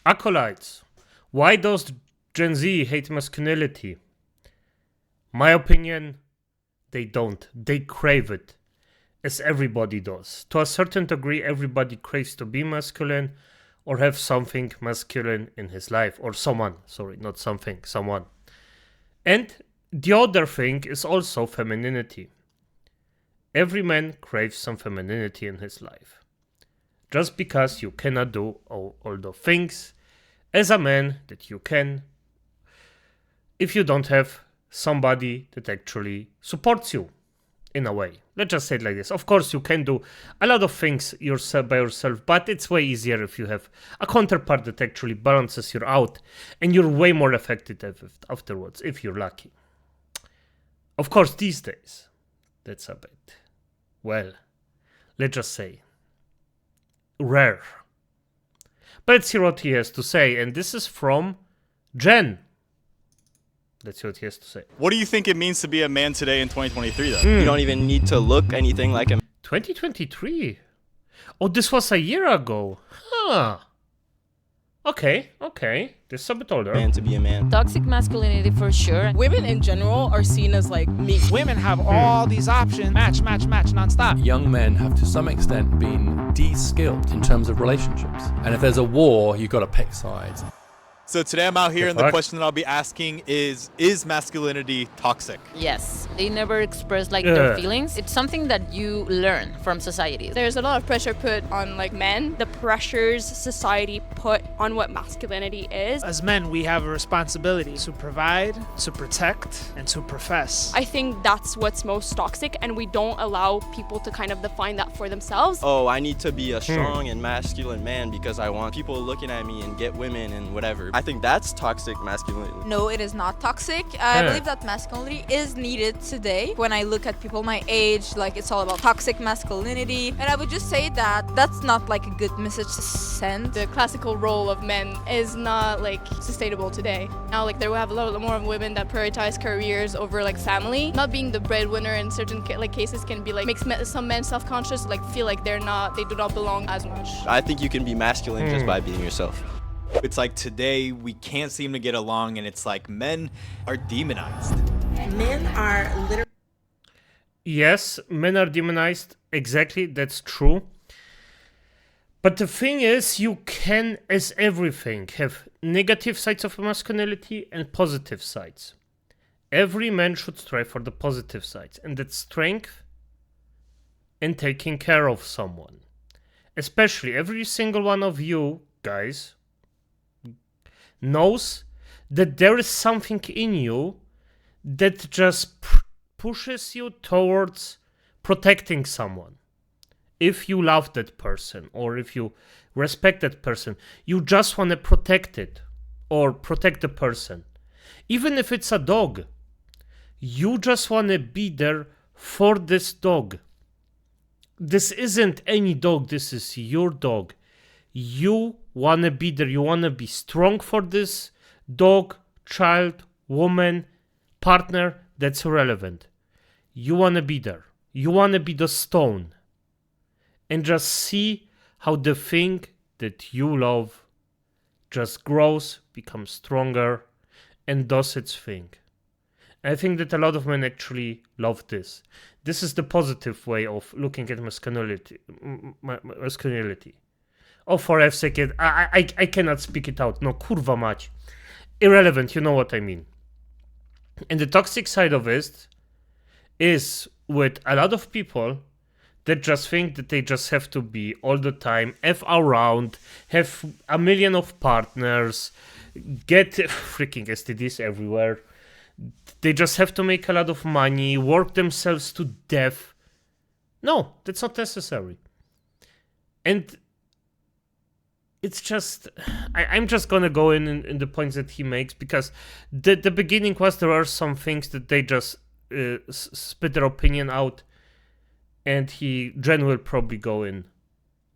Acolytes. Why does Gen Z hate masculinity? My opinion, they don't. They crave it, as everybody does. To a certain degree, everybody craves to be masculine or have something masculine in his life. Or someone. Sorry, not something. Someone. And the other thing is also femininity. Every man craves some femininity in his life. Just because you cannot do all the things as a man that you can if you don't have somebody that actually supports you in a way. Let's just say it like this. Of course, you can do a lot of things by yourself, but it's way easier if you have a counterpart that actually balances you out, and you're way more effective afterwards if you're lucky. Of course, these days, that's a bit, well, let's just say, rare. But let's hear what he has to say, and this is from Jen. Let's see what he has to say. What do you think it means to be a man today in 2023, though? You don't even need to look anything like a 2023? Oh, this was a year ago. Huh. Okay. This is a bit older. man to be a man. Toxic masculinity for sure. Women in general are seen as like meek. Women have all these options. Match, nonstop. Young men have to some extent been de-skilled in terms of relationships. And if there's a war, you've got to pick sides. So today I'm out here, and the question that I'll be asking is masculinity toxic? Yes. They never express their feelings. It's something that you learn from society. There's a lot of pressure put on men. The pressures society put on what masculinity is. As men, we have a responsibility to provide, to protect, and to profess. I think that's what's most toxic, and we don't allow people to kind of define that for themselves. Oh, I need to be a strong and masculine man because I want people looking at me and get women and whatever. I think that's toxic masculinity. No, it is not toxic. I believe that masculinity is needed today. When I look at people my age, it's all about toxic masculinity. And I would just say that that's not a good message to send. The classical role of men is not sustainable today. Now there will have a lot more women that prioritize careers over family. Not being the breadwinner in certain cases can be makes some men self-conscious, feel like they do not belong as much. I think you can be masculine just by being yourself. It's today we can't seem to get along, and it's men are demonized. Men are literally... Yes, men are demonized. Exactly, that's true. But the thing is, you can, as everything, have negative sides of masculinity and positive sides. Every man should strive for the positive sides, and that's strength and taking care of someone. Especially every single one of you guys knows that there is something in you that just pushes you towards protecting someone. If you love that person or if you respect that person, you just want to protect it or protect the person. Even if it's a dog, you just want to be there for this dog. This isn't any dog, this is your dog. You want to be there, you want to be strong for this dog, child, woman, partner, that's irrelevant. You want to be there. You want to be the stone. And just see how the thing that you love just grows, becomes stronger, and does its thing. I think that a lot of men actually love this. This is the positive way of looking at masculinity. Oh, for F's sake, I cannot speak it out. No, kurwa mać. Irrelevant, you know what I mean. And the toxic side of it is with a lot of people that just think that they just have to be all the time, F around, have a million of partners, get freaking STDs everywhere. They just have to make a lot of money, work themselves to death. No, that's not necessary. And it's just, I'm just gonna go in the points that he makes, because the beginning was there are some things that they just spit their opinion out, and Jen will probably go in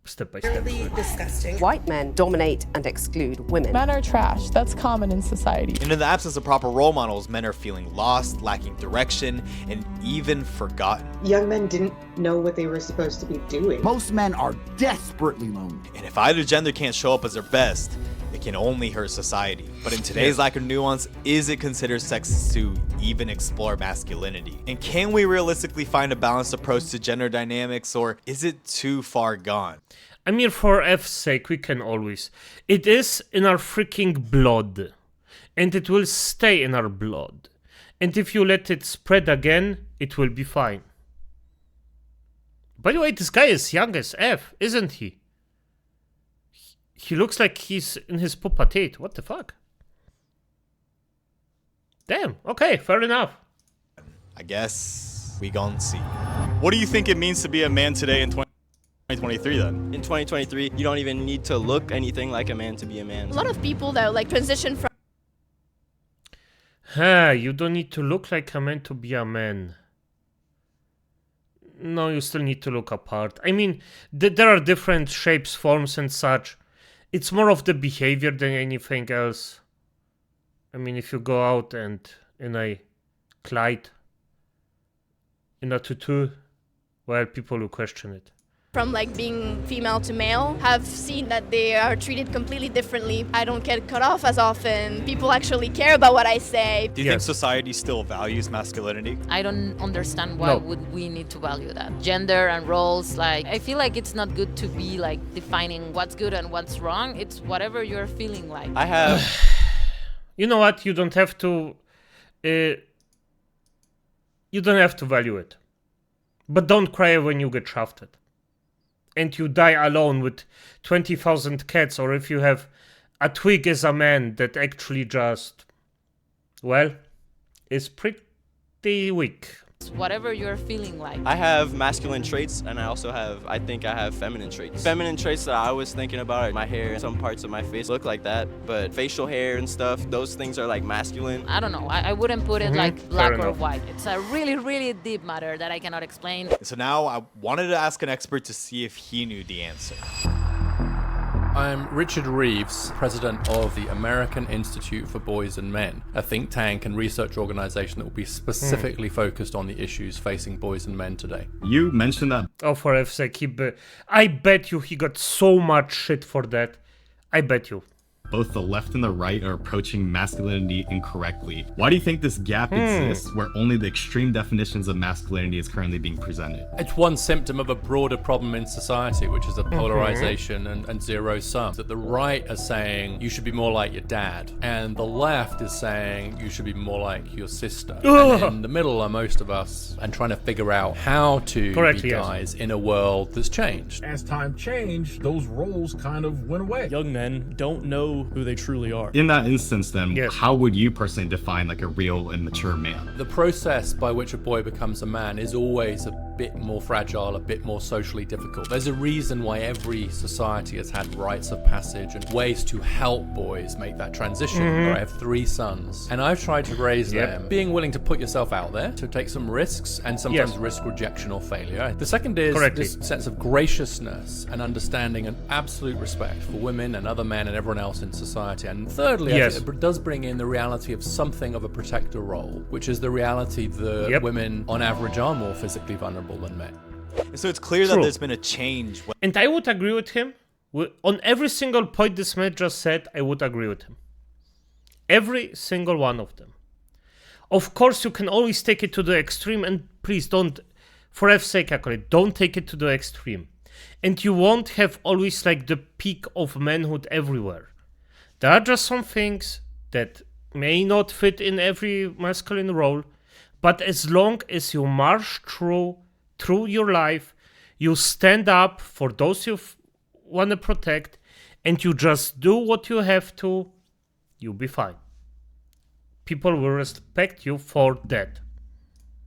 step by step. Disgusting. White men dominate and exclude women. Men are trash. That's common in society. And in the absence of proper role models, men are feeling lost, lacking direction, and even forgotten. Young men didn't know what they were supposed to be doing. Most men are desperately lonely. And if either gender can't show up as their best, it can only hurt society. But in today's lack of nuance, is it considered sexist to even explore masculinity? And can we realistically find a balanced approach to gender dynamics, or is it too far gone? I mean, for F's sake, we can always. It is in our freaking blood. And it will stay in our blood. And if you let it spread again, it will be fine. By the way, this guy is young as F, isn't he? He looks like he's in his pubertate. What the fuck? Damn, okay, fair enough. I guess we gon' see. What do you think it means to be a man today in 2023 then? In 2023, you don't even need to look anything like a man to be a man. A lot of people that like transition from You don't need to look like a man to be a man. No, you still need to look apart. I mean, there are different shapes, forms and such. It's more of the behavior than anything else. I mean, if you go out and in a Clyde, in a tutu, well, people will question it. From like being female to male, have seen that they are treated completely differently. I don't get cut off as often. People actually care about what I say. Do you think society still values masculinity? I don't understand why would we need to value that. Gender and roles, like, I feel like it's not good to be like defining what's good and what's wrong. It's whatever you're feeling like. I have... You know what? You don't have to... you don't have to value it. But don't cry when you get shafted. And you die alone with 20,000 cats, or if you have a twig as a man that actually just, well, is pretty weak. It's whatever you're feeling like. I have masculine traits, and I think I have feminine traits. Feminine traits that I was thinking about, my hair and some parts of my face look like that, but facial hair and stuff, those things are like masculine. I don't know, I wouldn't put it like black or white. It's a really, really deep matter that I cannot explain. So now I wanted to ask an expert to see if he knew the answer. I'm Richard Reeves, president of the American Institute for Boys and Men, a think tank and research organization that will be specifically focused on the issues facing boys and men today. You mentioned that. Oh, for F's sake, I bet you he got so much shit for that. I bet you. Both the left and the right are approaching masculinity incorrectly. Why do you think this gap exists where only the extreme definitions of masculinity is currently being presented? It's one symptom of a broader problem in society, which is a polarization and zero sum. That the right are saying you should be more like your dad, and the left is saying you should be more like your sister. And in the middle are most of us, and trying to figure out how to be guys in a world that's changed. As time changed, those roles kind of went away. Young men don't know who they truly are. In that instance, then, how would you personally define like a real and mature man? The process by which a boy becomes a man is always a bit more fragile, a bit more socially difficult. There's a reason why every society has had rites of passage and ways to help boys make that transition. I have 3 sons, and I've tried to raise them being willing to put yourself out there, to take some risks, and sometimes risk rejection or failure. The second is this sense of graciousness and understanding and absolute respect for women and other men and everyone else in society. And thirdly, I think it does bring in the reality of something of a protector role, which is the reality that women on average are more physically vulnerable than men. And so it's clear that there's been a change. And I would agree with him. On every single point this man just said, I would agree with him. Every single one of them. Of course, you can always take it to the extreme, and please don't, for F's sake, don't take it to the extreme. And you won't have always like the peak of manhood everywhere. There are just some things that may not fit in every masculine role, but as long as you march through your life, you stand up for those you want to protect, and you just do what you have to, you'll be fine. People will respect you for that.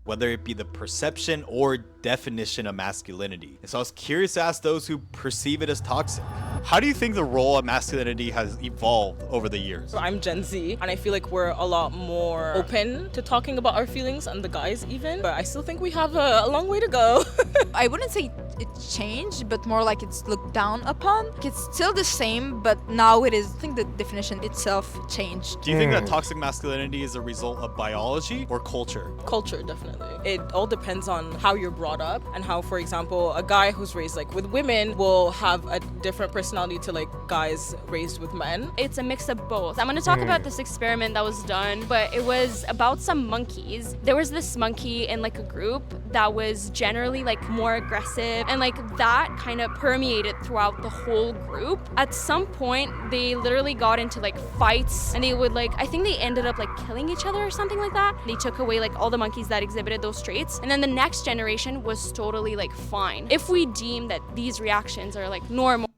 Whether it be the perception or definition of masculinity. And so I was curious to ask those who perceive it as toxic. How do you think the role of masculinity has evolved over the years? I'm Gen Z, and I feel like we're a lot more open to talking about our feelings, and the guys even, but I still think we have a long way to go. I wouldn't say it changed, but more like it's looked down upon. It's still the same, but now it is, I think the definition itself changed. Do you think that toxic masculinity is a result of biology or culture? Culture, definitely. It all depends on how you're brought up and how, for example, a guy who's raised like with women will have a different personality to like guys raised with men. It's a mix of both. I'm going to talk about this experiment that was done, but it was about some monkeys. There was this monkey in like a group that was generally like more aggressive, and like that kind of permeated throughout the whole group. At some point, they literally got into like fights, and they would like, I think they ended up like killing each other or something like that. They took away like all the monkeys that exhibited those traits, and then the next generation was totally like fine. If we deem that these reactions are like normal.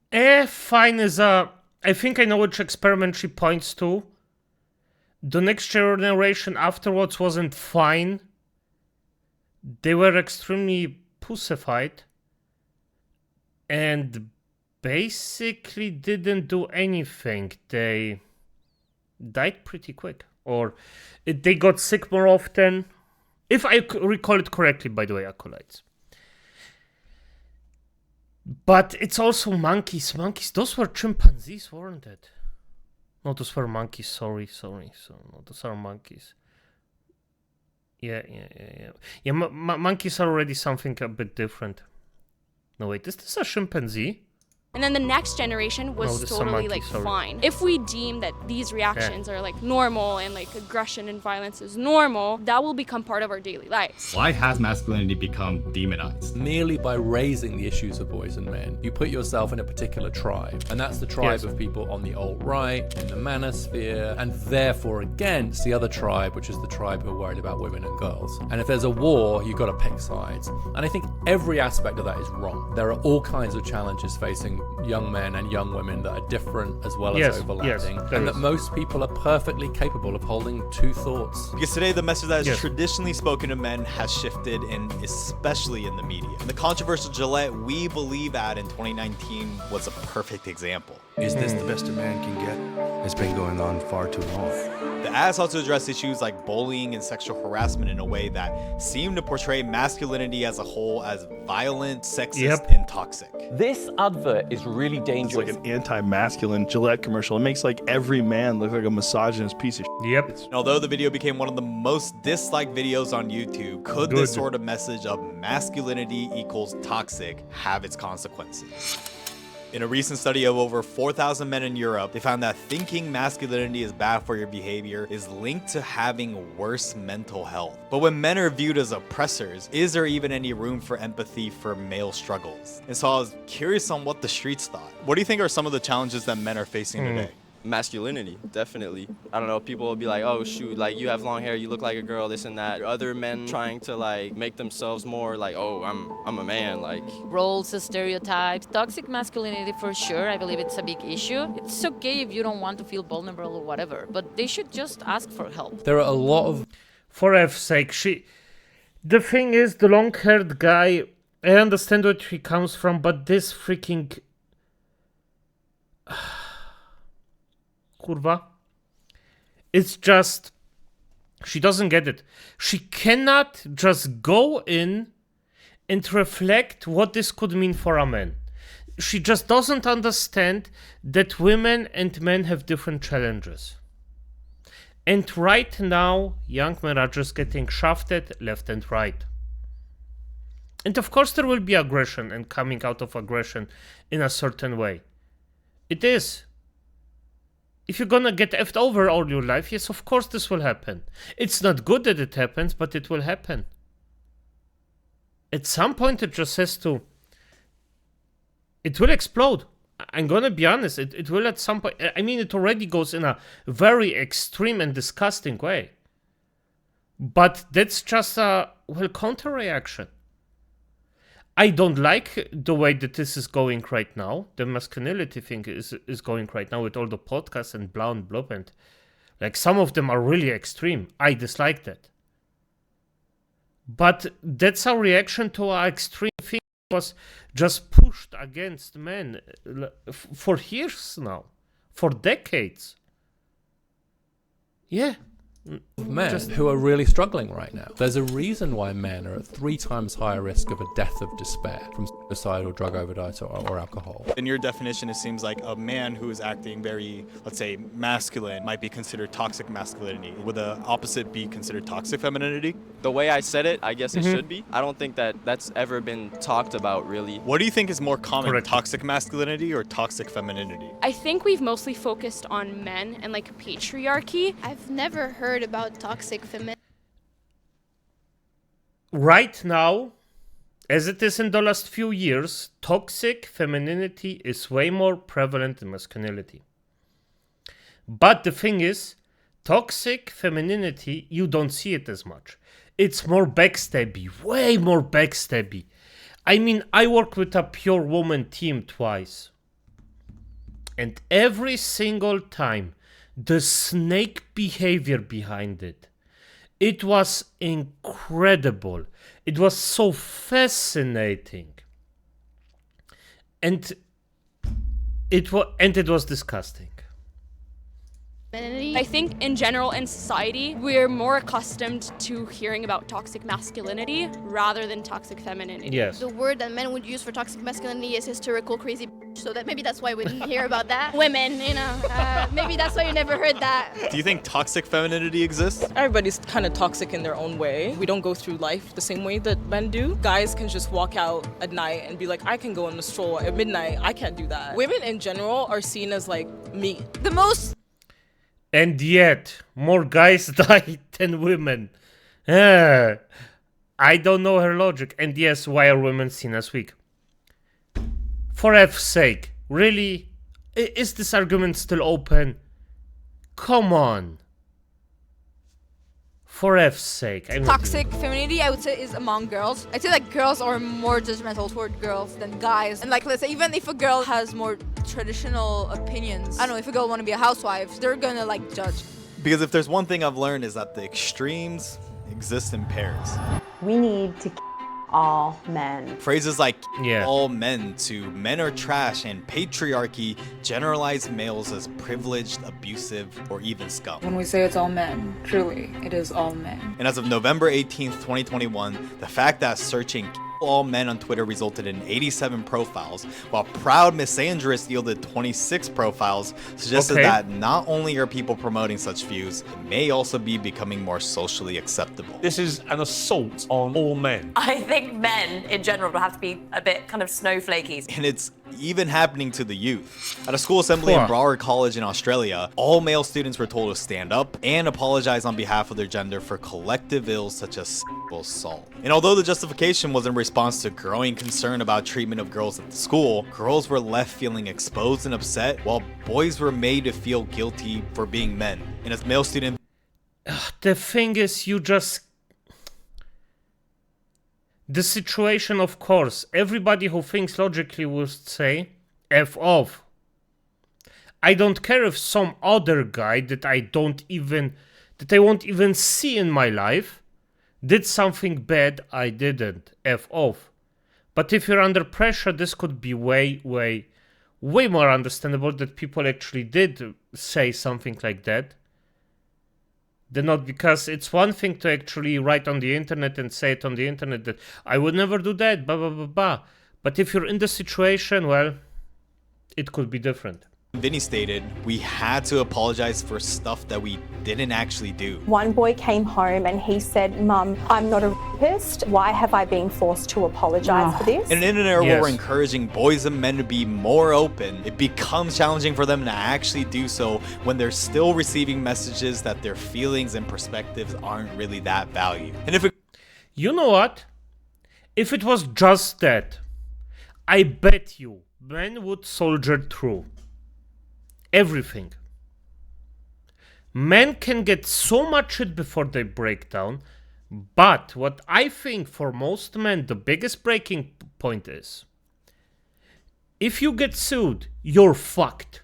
Fine is a... I think I know which experiment she points to. The next generation afterwards wasn't fine. They were extremely pussified and basically didn't do anything. They died pretty quick, or they got sick more often. If I recall it correctly, by the way, acolytes. But it's also monkeys. Monkeys, those were chimpanzees, weren't it? No, those were monkeys. Sorry. So, no, those are monkeys. Yeah. Monkeys are already something a bit different. No, wait, is this a chimpanzee? And then the next generation was totally like fine. If we deem that these reactions are like normal and like aggression and violence is normal, that will become part of our daily lives. Why has masculinity become demonized? Merely by raising the issues of boys and men, you put yourself in a particular tribe, and that's the tribe of people on the alt-right, in the manosphere, and therefore against the other tribe, which is the tribe who are worried about women and girls. And if there's a war, you've got to pick sides. And I think every aspect of that is wrong. There are all kinds of challenges facing young men and young women that are different as well as overlapping, and that most people are perfectly capable of holding two thoughts. Because today the message that is traditionally spoken to men has shifted, and especially in the media. The controversial Gillette We Believe ad in 2019 was a perfect example. Is this the best a man can get? It's been going on far too long. The ads also address issues like bullying and sexual harassment in a way that seem to portray masculinity as a whole as violent, sexist, and toxic. This advert is really dangerous. It's like an anti-masculine Gillette commercial. It makes like every man look like a misogynist piece of shit. And although the video became one of the most disliked videos on YouTube, could this sort of message of masculinity equals toxic have its consequences? In a recent study of over 4,000 men in Europe, they found that thinking masculinity is bad for your behavior is linked to having worse mental health. But when men are viewed as oppressors, is there even any room for empathy for male struggles? And so I was curious on what the streets thought. What do you think are some of the challenges that men are facing today? Masculinity, definitely. I don't know, people will be like, oh shoot, like you have long hair, you look like a girl, this and that. Other men trying to like make themselves more like, oh, I'm a man, like. Roles, stereotypes, toxic masculinity for sure, I believe it's a big issue. It's okay if you don't want to feel vulnerable or whatever, but they should just ask for help. There are a lot of... For F's sake, the thing is, the long-haired guy, I understand where he comes from, but this freaking... Kurwa. It's just... She doesn't get it. She cannot just go in and reflect what this could mean for a man. She just doesn't understand that women and men have different challenges. And right now, young men are just getting shafted left and right. And of course there will be aggression and coming out of aggression in a certain way. It is. If you're gonna get effed over all your life, yes, of course this will happen. It's not good that it happens, but it will happen. At some point it just has to... It will explode. I'm gonna be honest, it will at some point... I mean, it already goes in a very extreme and disgusting way. But that's just a, counter-reaction. I don't like the way that this is going right now. The masculinity thing is going right now with all the podcasts and blah and blah, and like some of them are really extreme. I dislike that. But that's our reaction to our extreme thing was just pushed against men for years now, for decades. Yeah, Men who are really struggling right now. There's a reason why men are at 3 times higher risk of a death of despair from suicide or drug overdose or alcohol. In your definition, it seems like a man who is acting very, let's say, masculine might be considered toxic masculinity. Would the opposite be considered toxic femininity? The way I said it, I guess it should be. I don't think that that's ever been talked about, really. What do you think is more common, toxic masculinity or toxic femininity? I think we've mostly focused on men and like patriarchy. I've never heard about toxic femininity. Right now, as it is in the last few years, toxic femininity is way more prevalent than masculinity. But the thing is, toxic femininity, you don't see it as much. It's more backstabby, way more backstabby. I mean, I worked with a pure woman team twice. And every single time, the snake behavior behind it, it was incredible. It was so fascinating. And it was disgusting. I think in general in society, we're more accustomed to hearing about toxic masculinity rather than toxic femininity. Yes. The word that men would use for toxic masculinity is hysterical, crazy, so that maybe that's why we didn't hear about that. Women, maybe that's why you never heard that. Do you think toxic femininity exists? Everybody's kind of toxic in their own way. We don't go through life the same way that men do. Guys can just walk out at night and be like, I can go on a stroll at midnight. I can't do that. Women in general are seen as like me. The most. And yet, more guys die than women. I don't know her logic. And yes, why are women seen as weak? For F's sake, really? Is this argument still open? Come on. For F's sake. Toxic femininity, I would say, is among girls. I'd say like girls are more judgmental toward girls than guys. And like, let's say, even if a girl has more traditional opinions, I don't know, if a girl want to be a housewife, they're gonna like judge. Because if there's one thing I've learned is that the extremes exist in pairs. We need to all men. Phrases like all men to men are trash and patriarchy generalize males as privileged, abusive, or even scum. When we say it's all men, truly, it is all men. And as of November 18th, 2021, the fact that searching all men on Twitter resulted in 87 profiles, while proud misandrist yielded 26 profiles, suggested that not only are people promoting such views, it may also be becoming more socially acceptable. This is an assault on all men. I think men in general will have to be a bit kind of snowflakey. And it's even happening to the youth. At a school assembly in Broward College in Australia, all male students were told to stand up and apologize on behalf of their gender for collective ills such as sexual assault. And although the justification was in response to growing concern about treatment of girls at the school, girls were left feeling exposed and upset, while boys were made to feel guilty for being men. And as male students, the thing is, the situation, of course, everybody who thinks logically would say, F off. I don't care if some other guy that I won't even see in my life did something bad I didn't. F off. But if you're under pressure, this could be way more understandable that people actually did say something like that. They're not, because it's one thing to actually write on the internet and say it on the internet that I would never do that, blah, blah, blah, blah. But if you're in the situation, well, it could be different. Vinny stated, we had to apologize for stuff that we didn't actually do. One boy came home and he said, Mum, I'm not a rapist. Why have I been forced to apologize for this? In an era where we're encouraging boys and men to be more open, it becomes challenging for them to actually do so when they're still receiving messages that their feelings and perspectives aren't really that valued. And if you know what? If it was just that, I bet you men would soldier through everything. Men can get so much shit before they break down, but what I think for most men the biggest breaking point is, if you get sued, you're fucked.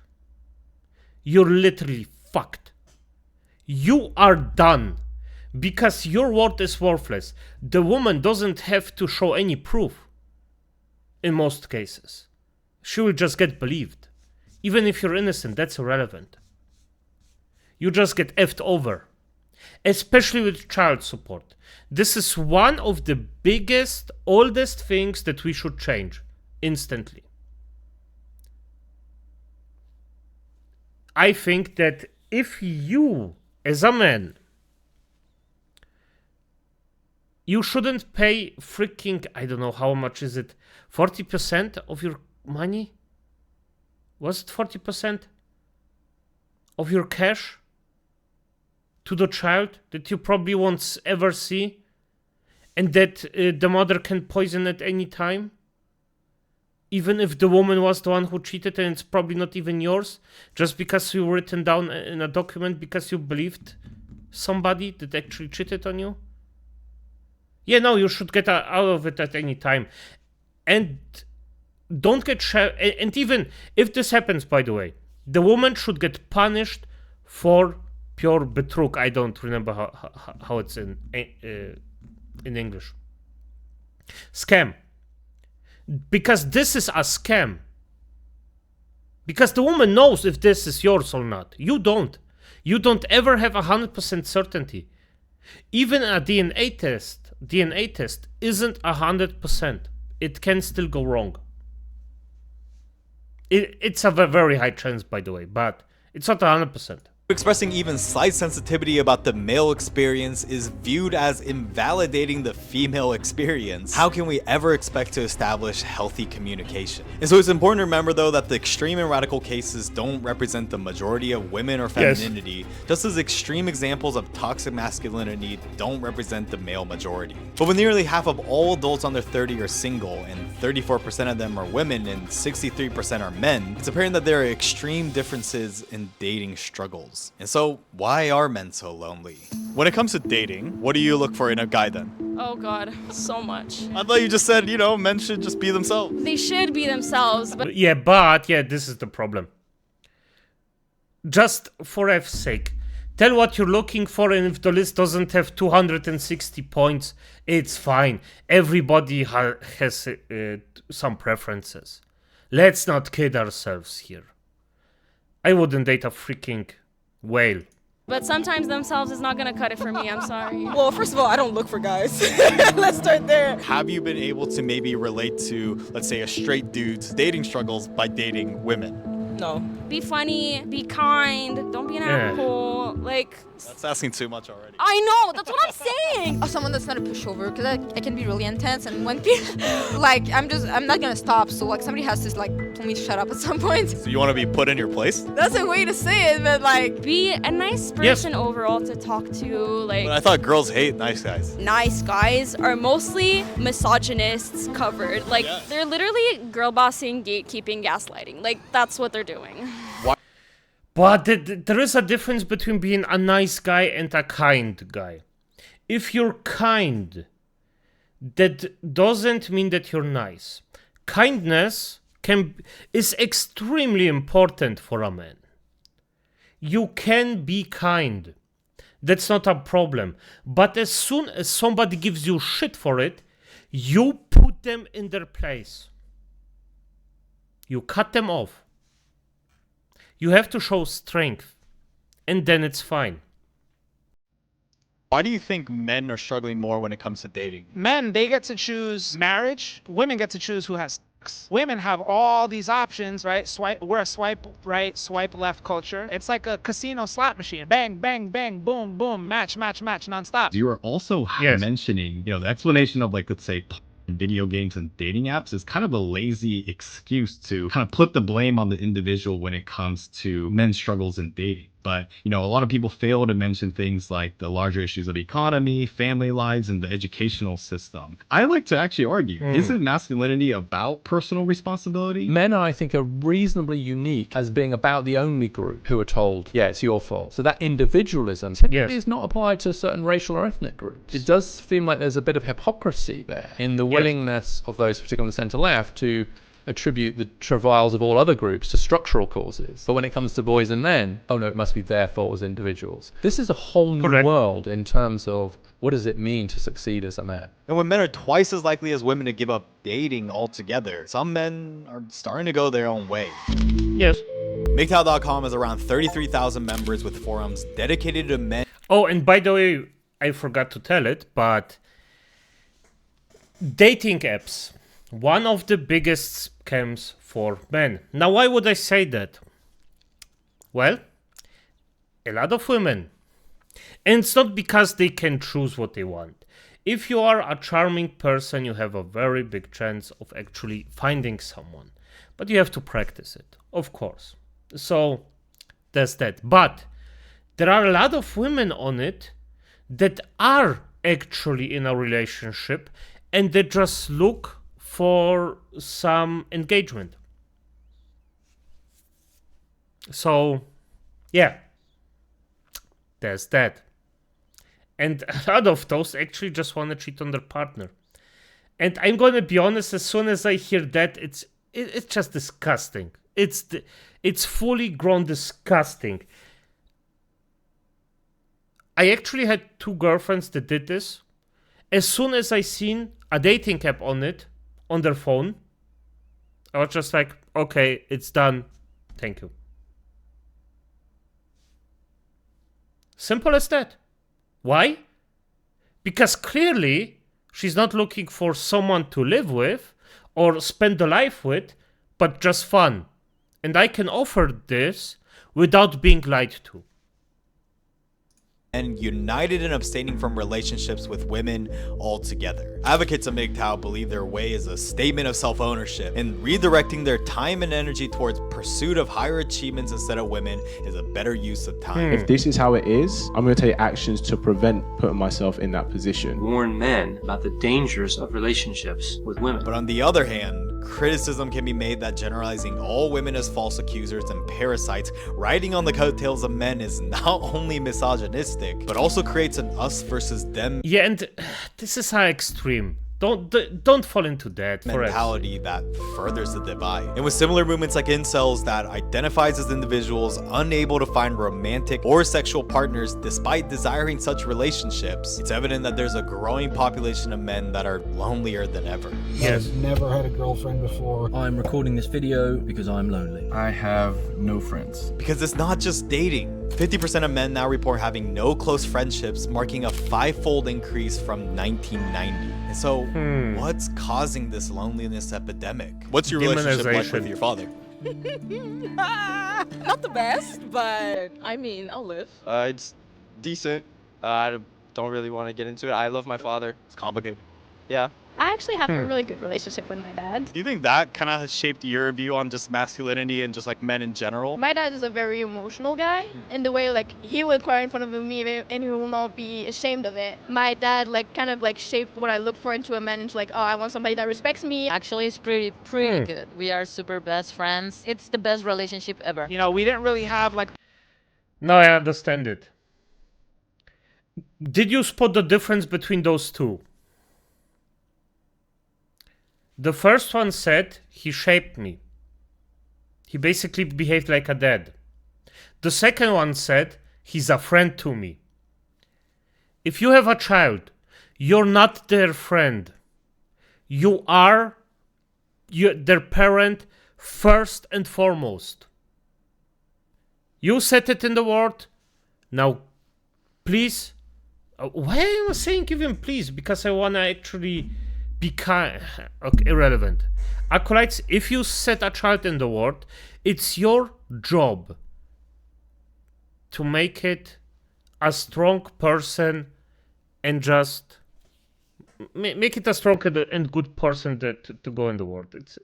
You're literally fucked. You are done, because your word is worthless. The woman doesn't have to show any proof in most cases. She will just get believed. Even if you're innocent, that's irrelevant. You just get effed over. especially with child support. This is one of the biggest, oldest things that we should change instantly. I think that if you, as a man, you shouldn't pay freaking, I don't know how much is it, 40% of your money? Was it 40% of your cash to the child that you probably won't ever see, and that the mother can poison at any time? Even if the woman was the one who cheated and it's probably not even yours, just because you written down in a document because you believed somebody that actually cheated on you? Yeah, no, you should get out of it at any time. And don't get... And even if this happens, by the way, the woman should get punished for pure betrug. I don't remember how it's in English. Scam. Because this is a scam. Because the woman knows if this is yours or not. You don't. You don't ever have 100% certainty. Even a DNA test isn't 100%. It can still go wrong. It's a very high chance, by the way, but it's not 100%. Expressing even slight sensitivity about the male experience is viewed as invalidating the female experience. How can we ever expect to establish healthy communication? And so it's important to remember, though, that the extreme and radical cases don't represent the majority of women or femininity, just as extreme examples of toxic masculinity don't represent the male majority. But when nearly half of all adults under 30 are single, and 34% of them are women and 63% are men, it's apparent that there are extreme differences in dating struggles. And so, why are men so lonely? When it comes to dating, what do you look for in a guy then? Oh God, so much. I thought you just said, men should just be themselves. They should be themselves, but... Yeah, this is the problem. Just for F's sake, tell what you're looking for, and if the list doesn't have 260 points, it's fine. Everybody has some preferences. Let's not kid ourselves here. I wouldn't date a freaking whale. But sometimes themselves is not gonna cut it for me, I'm sorry. Well, first of all, I don't look for guys. Let's start there. Have you been able to maybe relate to, let's say, a straight dude's dating struggles by dating women? No. Be funny, be kind, don't be an asshole. Like, that's asking too much already. I know, that's what I'm saying. Someone that's not a pushover, because I can be really intense, and when people, like, I'm not gonna stop, so like somebody has to like tell me to shut up at some point. So you want to be put in your place? That's a way to say it, but like, be a nice person overall to talk to. Like, but I thought girls hate nice guys. Nice guys are mostly misogynists covered. Like, they're literally girl bossing, gatekeeping, gaslighting. Like, that's what they're doing. But there is a difference between being a nice guy and a kind guy. If you're kind, that doesn't mean that you're nice. Kindness is extremely important for a man. You can be kind. That's not a problem. But as soon as somebody gives you shit for it, you put them in their place. You cut them off. You have to show strength, and then it's fine. Why do you think men are struggling more when it comes to dating? Men, they get to choose marriage. Women get to choose who has sex. Women have all these options, right? We're a swipe right, swipe left culture. It's like a casino slot machine. Bang, bang, bang, boom, boom, match, match, match, nonstop. You are also mentioning, the explanation of, like, let's say, video games and dating apps is kind of a lazy excuse to kind of put the blame on the individual when it comes to men's struggles in dating. But, a lot of people fail to mention things like the larger issues of economy, family lives, and the educational system. I like to actually argue, isn't masculinity about personal responsibility? Men, I think, are reasonably unique as being about the only group who are told, yeah, it's your fault. So that individualism typically is not applied to certain racial or ethnic groups. It does seem like there's a bit of hypocrisy there in the willingness of those, particularly on the centre-left, to attribute the travails of all other groups to structural causes. But when it comes to boys and men, oh no, it must be their fault as individuals. This is a whole new world in terms of what does it mean to succeed as a man. And when men are twice as likely as women to give up dating altogether, some men are starting to go their own way. Yes. MGTOW.com has around 33,000 members with forums dedicated to men. Oh, and by the way, I forgot to tell it, but dating apps, one of the biggest scams for men. Now, why would I say that? Well, a lot of women. And it's not because they can choose what they want. If you are a charming person, you have a very big chance of actually finding someone. But you have to practice it, of course. So, that's that. But there are a lot of women on it that are actually in a relationship and they just look for some engagement. So, yeah, there's that. And a lot of those actually just want to cheat on their partner. And I'm going to be honest, as soon as I hear that, it's just disgusting. It's fully grown disgusting. I actually had 2 girlfriends that did this. As soon as I seen a dating app on it, on their phone, I was just like, okay, it's done. Thank you. Simple as that. Why? Because clearly she's not looking for someone to live with or spend the life with, but just fun. And I can offer this without being lied to. And united in abstaining from relationships with women altogether. Advocates of MGTOW believe their way is a statement of self-ownership, and redirecting their time and energy towards pursuit of higher achievements instead of women is a better use of time. If this is how it is, I'm going to take actions to prevent putting myself in that position. Warn men about the dangers of relationships with women. But on the other hand, criticism can be made that generalizing all women as false accusers and parasites riding on the coattails of men is not only misogynistic, but also creates an us versus them Yeah, and this is how extreme. Don't fall into that mentality that furthers the divide. And with similar movements like incels that identifies as individuals unable to find romantic or sexual partners despite desiring such relationships, it's evident that there's a growing population of men that are lonelier than ever. I've never had a girlfriend before. I'm recording this video because I'm lonely. I have no friends. Because it's not just dating. 50% of men now report having no close friendships, marking a 5-fold increase from 1990. And so, what's causing this loneliness epidemic? What's your relationship like with your father? Not the best, but I mean, I'll live. It's decent. I don't really want to get into it. I love my father. It's complicated. Yeah. I actually have a really good relationship with my dad. Do you think that kind of has shaped your view on just masculinity and just like men in general? My dad is a very emotional guy in the way like he will cry in front of me and he will not be ashamed of it. My dad like kind of like shaped what I look for into a man into like, oh, I want somebody that respects me. Actually, it's pretty good. We are super best friends. It's the best relationship ever. You know, we didn't really have like... No, I understand it. Did you spot the difference between those two? The first one said, he shaped me. He basically behaved like a dad. The second one said, he's a friend to me. If you have a child, you're not their friend. You are their parent first and foremost. You said it in the world. Now, please. Why am I saying give him please? Because I want to actually... Okay, irrelevant. Acolytes, if you set a child in the world, it's your job to make it a strong person and just make it a strong and good person to go in the world. It's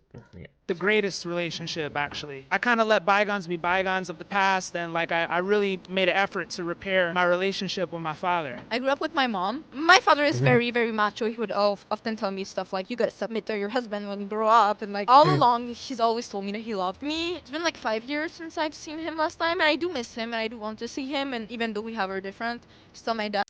the greatest relationship, actually. I kind of let bygones be bygones of the past, and like I really made an effort to repair my relationship with my father. I grew up with my mom. My father is very, very macho. He would often tell me stuff like, you gotta submit to your husband when you grow up. And like all along, he's always told me that he loved me. It's been like 5 years since I've seen him last time, and I do miss him, and I do want to see him. And even though we have our different, still my dad.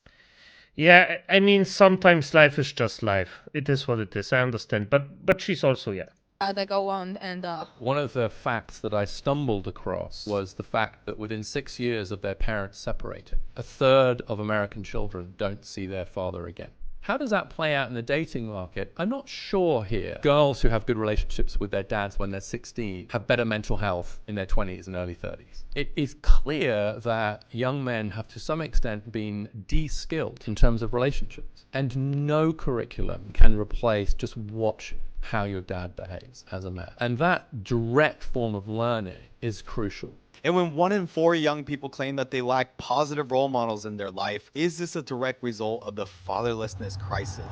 Yeah, I mean, sometimes life is just life. It is what it is. I understand. But she's also, yeah. I go on and One of the facts that I stumbled across was the fact that within 6 years of their parents separating, 1/3 of American children don't see their father again. How does that play out in the dating market? I'm not sure here. Girls who have good relationships with their dads when they're 16 have better mental health in their 20s and early 30s. It is clear that young men have to some extent been de-skilled in terms of relationships. And no curriculum can replace just watching how your dad behaves as a man. And that direct form of learning is crucial. And when 1 in 4 young people claim that they lack positive role models in their life, is this a direct result of the fatherlessness crisis?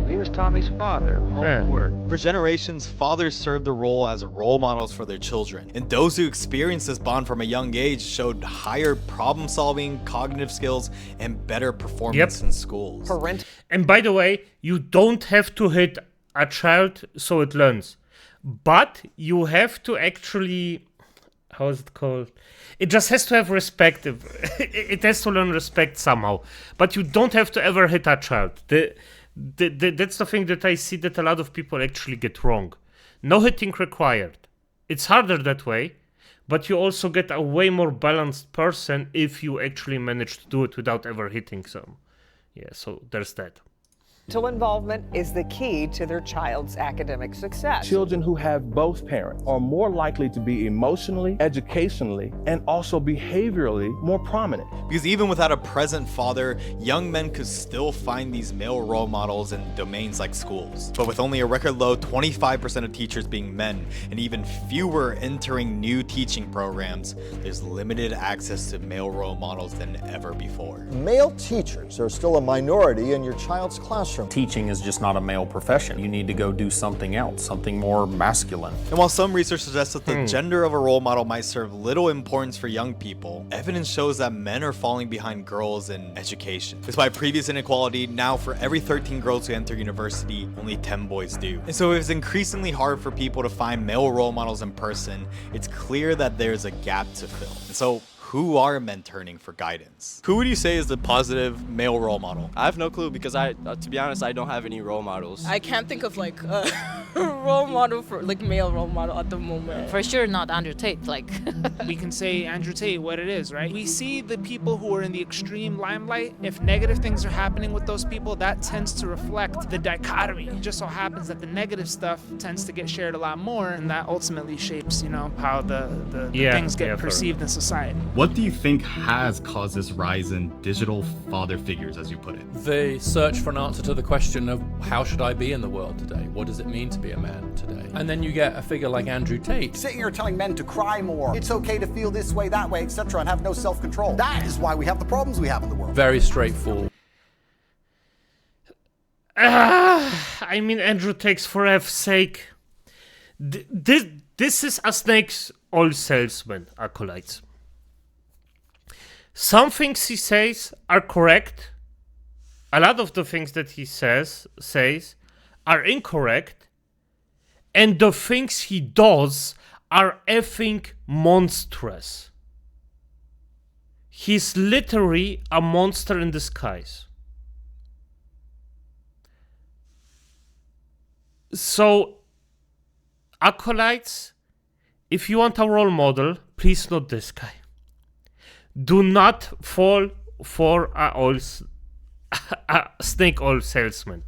He was Tommy's father. For generations, fathers served the role as role models for their children. And those who experienced this bond from a young age showed higher problem solving, cognitive skills, and better performance in schools. And by the way, you don't have to hit a child so it learns. But you have to actually... How is it called? It just has to have respect. It has to learn respect somehow. But you don't have to ever hit a child. That's the thing that I see that a lot of people actually get wrong. No hitting required. It's harder that way, but you also get a way more balanced person if you actually manage to do it without ever hitting some. Yeah, so there's that. Parental involvement is the key to their child's academic success. Children who have both parents are more likely to be emotionally, educationally, and also behaviorally more prominent. Because even without a present father, young men could still find these male role models in domains like schools. But with only a record low 25% of teachers being men, and even fewer entering new teaching programs, there's limited access to male role models than ever before. Male teachers are still a minority in your child's classroom. Teaching is just not a male profession. You need to go do something else, something more masculine. And while some research suggests that the gender of a role model might serve little importance for young people, evidence shows that men are falling behind girls in education. Despite previous inequality, now for every 13 girls who enter university, only 10 boys do. And so it's increasingly hard for people to find male role models in person. It's clear that there's a gap to fill. And so who are men turning for guidance? Who would you say is the positive male role model? I have no clue because to be honest, I don't have any role models. I can't think of like a role model for like male role model at the moment. For sure not Andrew Tate, like. We can say Andrew Tate what it is, right? We see the people who are in the extreme limelight. If negative things are happening with those people, that tends to reflect the dichotomy. It just so happens that the negative stuff tends to get shared a lot more, and that ultimately shapes, how the things get perceived in society. What do you think has caused this rise in digital father figures, as you put it? The search for an answer to the question of how should I be in the world today? What does it mean to be a man today? And then you get a figure like Andrew Tate. Sitting here telling men to cry more, it's okay to feel this way, that way, etc., and have no self-control. That is why we have the problems we have in the world. Very straightforward. I mean, Andrew Tate's, for F's sake. This is a snake's oil salesman, acolytes. Some things he says are correct. A lot of the things that he says are incorrect. And the things he does are effing monstrous. He's literally a monster in disguise. So, acolytes, if you want a role model, please not this guy. Do not fall for a snake oil salesman.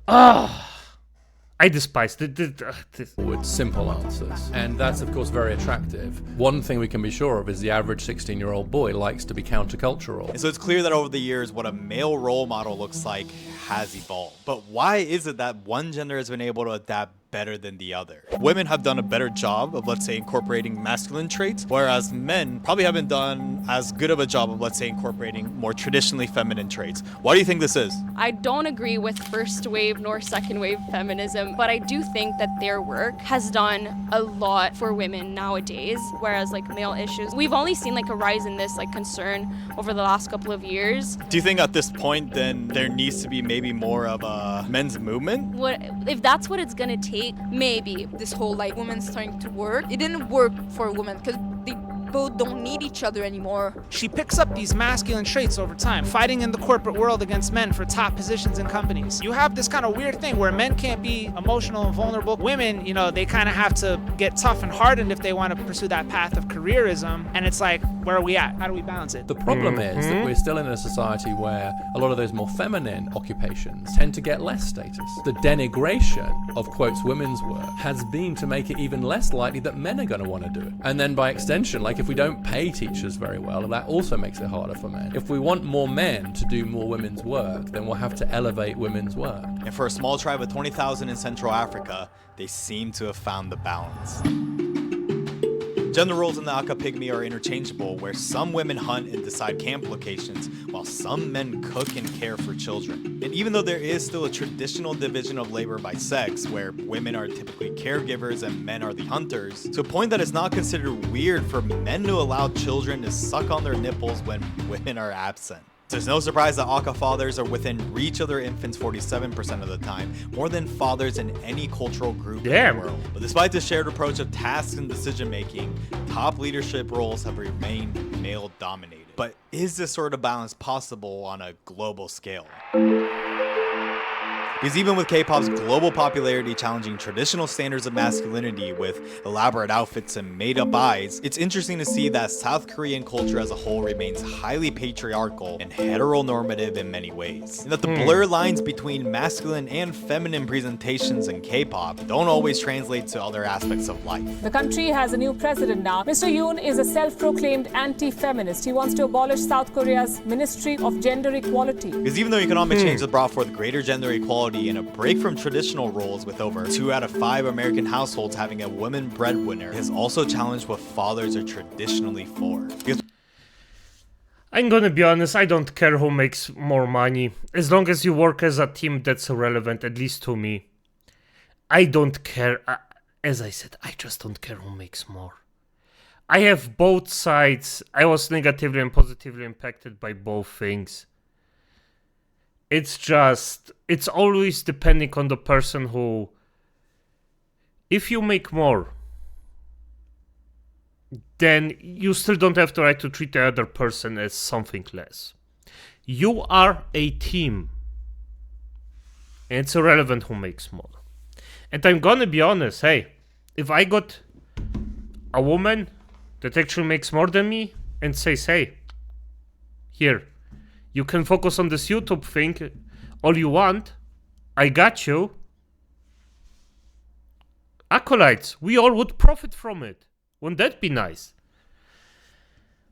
I despise this. With simple answers. And that's, of course, very attractive. One thing we can be sure of is the average 16-year-old boy likes to be countercultural. And so it's clear that over the years, what a male role model looks like has evolved. But why is it that one gender has been able to adapt better than the other? Women have done a better job of, let's say, incorporating masculine traits, whereas men probably haven't done as good of a job of, let's say, incorporating more traditionally feminine traits. Why do you think this is? I don't agree with first wave nor second wave feminism, but I do think that their work has done a lot for women nowadays, whereas like male issues, we've only seen like a rise in this like concern over the last couple of years. Do you think at this point then there needs to be maybe more of a men's movement? What if that's what it's gonna take? Maybe. This whole like women starting to work, it didn't work for women because both don't need each other anymore. She picks up these masculine traits over time, fighting in the corporate world against men for top positions in companies. You have this kind of weird thing where men can't be emotional and vulnerable. Women, you know, they kind of have to get tough and hardened if they want to pursue that path of careerism. And it's like, where are we at? How do we balance it? The problem is that we're still in a society where a lot of those more feminine occupations tend to get less status. The denigration of, quotes, women's work has been to make it even less likely that men are going to want to do it. And then by extension, like if we don't pay teachers very well, that also makes it harder for men. If we want more men to do more women's work, then we'll have to elevate women's work. And for a small tribe of 20,000 in Central Africa, they seem to have found the balance. Gender roles in the Aka Pygmy are interchangeable, where some women hunt and decide camp locations, while some men cook and care for children. And even though there is still a traditional division of labor by sex, where women are typically caregivers and men are the hunters, to a point that it's not considered weird for men to allow children to suck on their nipples when women are absent. So it's no surprise that Aka fathers are within reach of their infants 47% of the time, more than fathers in any cultural group in the world. But despite the shared approach of tasks and decision making, top leadership roles have remained male dominated. But is this sort of balance possible on a global scale? Because even with K-pop's global popularity challenging traditional standards of masculinity with elaborate outfits and made-up eyes, it's interesting to see that South Korean culture as a whole remains highly patriarchal and heteronormative in many ways, and that the blurred lines between masculine and feminine presentations in K-pop don't always translate to other aspects of life. The country has a new president now. Mr. Yoon is a self-proclaimed anti-feminist. He wants to abolish South Korea's Ministry of Gender Equality. Because even though economic change has brought forth greater gender equality and a break from traditional roles, with over 2 out of 5 American households having a woman breadwinner, has also challenged what fathers are traditionally for. Because I'm gonna be honest, I don't care who makes more money. As long as you work as a team, that's irrelevant, at least to me. I don't care. As I said, I just don't care who makes more. I have both sides. I was negatively and positively impacted by both things. It's always depending on the person who, if you make more, then you still don't have the right to treat the other person as something less. You are a team. And it's irrelevant who makes more. And I'm gonna be honest, hey, if I got a woman that actually makes more than me and says, hey, here, you can focus on this YouTube thing all you want. I got you. Acolytes, we all would profit from it. Wouldn't that be nice?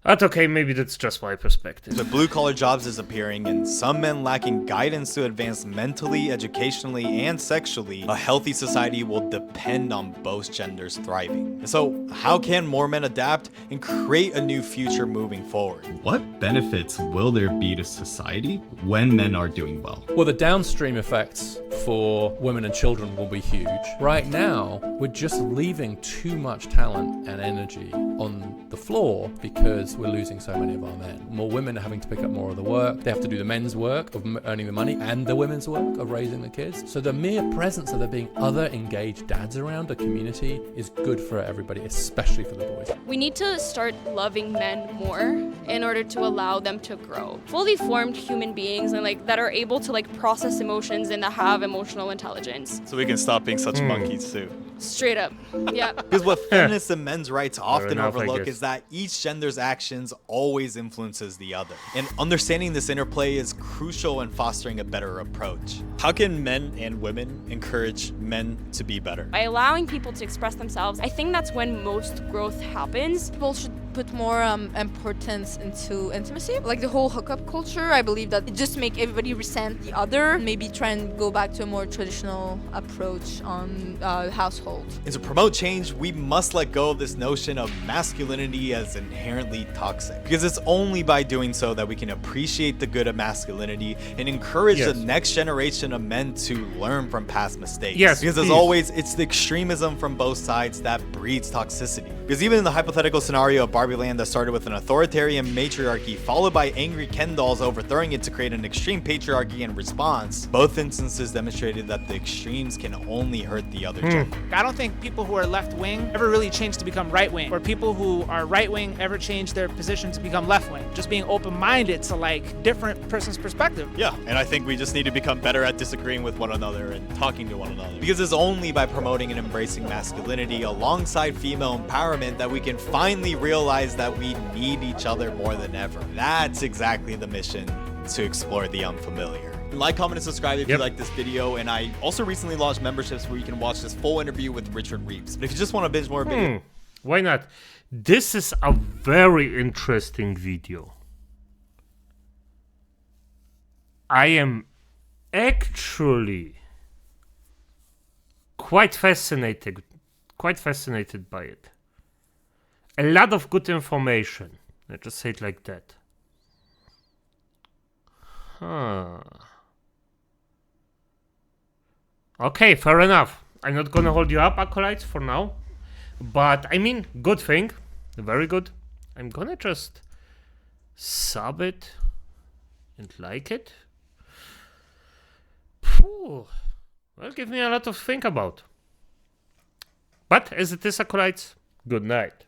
But okay, maybe that's just my perspective. The blue-collar jobs disappearing and some men lacking guidance to advance mentally, educationally, and sexually, a healthy society will depend on both genders thriving. And so, how can more men adapt and create a new future moving forward? What benefits will there be to society when men are doing well? Well, the downstream effects for women and children will be huge. Right now, we're just leaving too much talent and energy on the floor because we're losing so many of our men. More women are having to pick up more of the work. They have to do the men's work of earning the money and the women's work of raising the kids. So the mere presence of there being other engaged dads around a community is good for everybody, especially for the boys. We need to start loving men more in order to allow them to grow. Fully formed human beings and that are able to process emotions and that have emotional intelligence. So we can stop being such monkeys too. Straight up. Yeah. Because what feminists and men's rights often enough, overlook is that each gender's actions always influences the other. And understanding this interplay is crucial in fostering a better approach. How can men and women encourage men to be better? By allowing people to express themselves, I think that's when most growth happens. People should put more importance into intimacy. Like the whole hookup culture, I believe that it just make everybody resent the other. Maybe try and go back to a more traditional approach on household. And to promote change, we must let go of this notion of masculinity as inherently toxic. Because it's only by doing so that we can appreciate the good of masculinity and encourage the next generation of men to learn from past mistakes. Yes, because as always, it's the extremism from both sides that breeds toxicity. Because even in the hypothetical scenario of Barbie Land that started with an authoritarian matriarchy followed by angry Ken dolls overthrowing it to create an extreme patriarchy in response, both instances demonstrated that the extremes can only hurt the other gender. I don't think people who are left-wing ever really change to become right-wing, or people who are right-wing ever change their position to become left-wing. Just being open-minded to like different person's perspective. Yeah, and I think we just need to become better at disagreeing with one another and talking to one another. Because it's only by promoting and embracing masculinity alongside female empowerment that we can finally realize that we need each other more than ever. That's exactly the mission to explore the unfamiliar. Like, comment, and subscribe if you like this video, and I also recently launched memberships where you can watch this full interview with Richard Reeves. But if you just want to binge more videos, why not? This is a very interesting video. I am actually quite fascinated by it. A lot of good information. Let's just say it like that. Okay, fair enough. I'm not gonna hold you up, acolytes, for now. But, I mean, good thing. Very good. I'm gonna just sub it and like it. Phew. Well, give me a lot to think about. But, as it is, acolytes, good night.